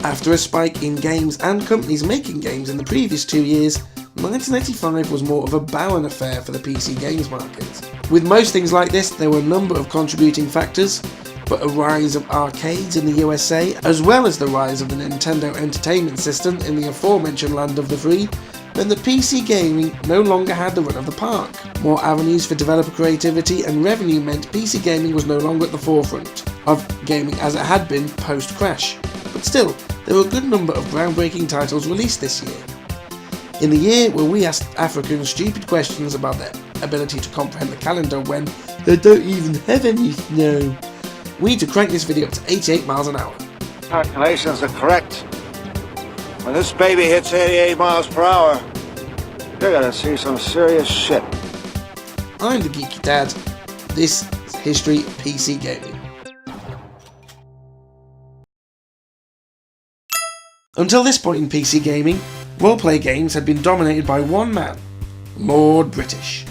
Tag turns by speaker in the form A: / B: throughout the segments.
A: After a spike in games and companies making games in the previous 2 years, 1985 was more of a barren affair for the PC games market. With most things like this, there were a number of contributing factors, but a rise of arcades in the USA, as well as the rise of the Nintendo Entertainment System in the aforementioned land of the free, meant that PC gaming no longer had the run of the park. More avenues for developer creativity and revenue meant PC gaming was no longer at the forefront of gaming as it had been post-crash, but still, there were a good number of groundbreaking titles released this year. In the year where we asked Africans stupid questions about their ability to comprehend the calendar when they don't even have any snow, we need to crank this video up to 88 miles an hour.
B: Calculations are correct. When this baby hits 88 miles per hour, you're gonna see some serious shit.
A: I'm the Geeky Dad. This is History of PC Gaming. Until this point in PC gaming, roleplay games had been dominated by one man, Lord British.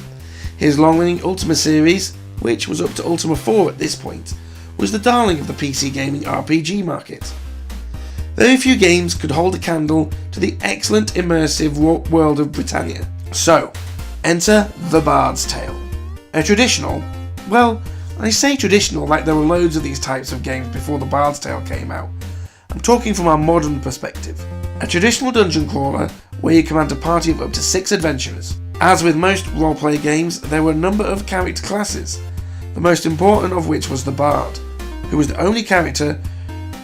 A: His long-running Ultima series, which was up to Ultima 4 at this point, was the darling of the PC gaming RPG market. Very few games could hold a candle to the excellent immersive world of Britannia. So, enter the Bards Tale. A traditional, well, I say traditional like there were loads of these types of games before the Bards Tale came out. I'm talking from our modern perspective. A traditional dungeon crawler where you command a party of up to 6 adventurers. As with most roleplay games, there were a number of character classes, the most important of which was the Bard, who was the only character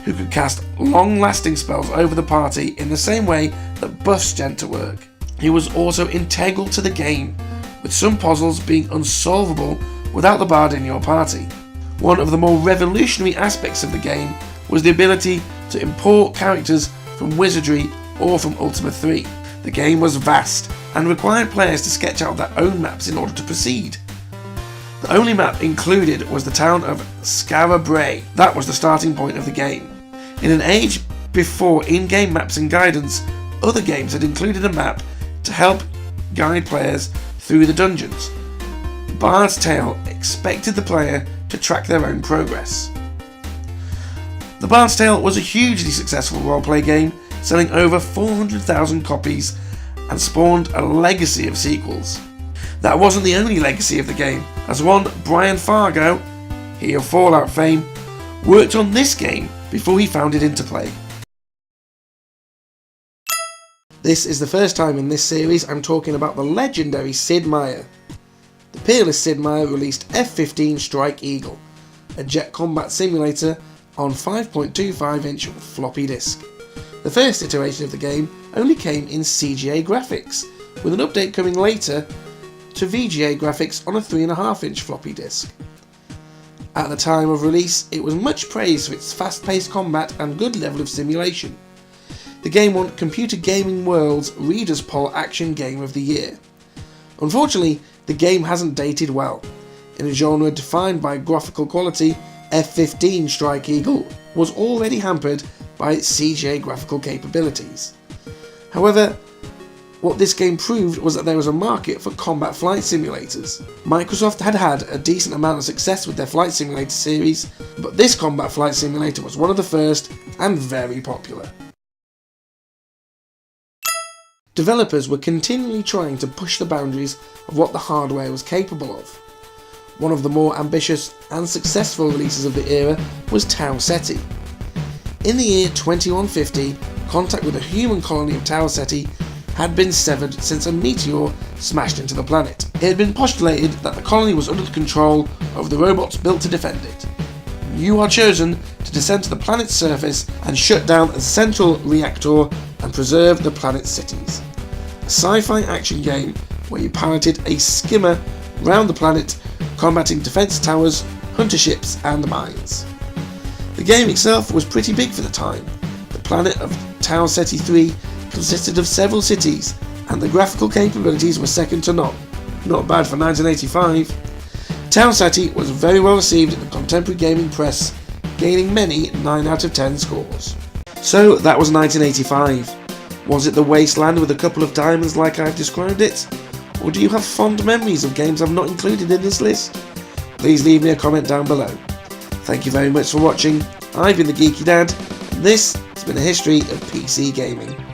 A: who could cast long-lasting spells over the party in the same way that buffs tend to work. He was also integral to the game, with some puzzles being unsolvable without the Bard in your party. One of the more revolutionary aspects of the game was the ability to import characters from Wizardry or from Ultima 3. The game was vast and required players to sketch out their own maps in order to proceed. The only map included was the town of Scarabray. That was the starting point of the game. In an age before in-game maps and guidance, other games had included a map to help guide players through the dungeons. Bards Tale expected the player to track their own progress. The Bards Tale was a hugely successful roleplay game, selling over 400,000 copies and spawned a legacy of sequels. That wasn't the only legacy of the game, as one Brian Fargo, he of Fallout fame, worked on this game before he founded Interplay. This is the first time in this series I'm talking about the legendary Sid Meier. The peerless Sid Meier released F15 Strike Eagle, a jet combat simulator on 5.25-inch floppy disk. The first iteration of the game only came in CGA graphics, with an update coming later to VGA graphics on a 3.5-inch floppy disk. At the time of release, it was much praised for its fast-paced combat and good level of simulation. The game won Computer Gaming World's Readers' Poll Action Game of the Year. Unfortunately, the game hasn't dated well. In a genre defined by graphical quality, F15 Strike Eagle was already hampered by its CGA graphical capabilities. However, what this game proved was that there was a market for combat flight simulators. Microsoft had had a decent amount of success with their flight simulator series, but this combat flight simulator was one of the first and very popular. Developers were continually trying to push the boundaries of what the hardware was capable of. One of the more ambitious and successful releases of the era was Tau SETI. In the year 2150, contact with a human colony of Tau SETI had been severed since a meteor smashed into the planet. It had been postulated that the colony was under the control of the robots built to defend it. You are chosen to descend to the planet's surface and shut down the central reactor and preserve the planet's cities. A sci-fi action game where you piloted a skimmer round the planet, combating defense towers, hunter ships and mines. The game itself was pretty big for the time. The planet of Tau SETI 3 consisted of several cities, and the graphical capabilities were second to none. Not bad for 1985. Tau SETI was very well received in the contemporary gaming press, gaining many 9 out of 10 scores. So that was 1985. Was it the wasteland with a couple of diamonds like I've described it? Or do you have fond memories of games I've not included in this list? Please leave me a comment down below. Thank you very much for watching. I've been the Geeky Dad, This has been a history of PC gaming.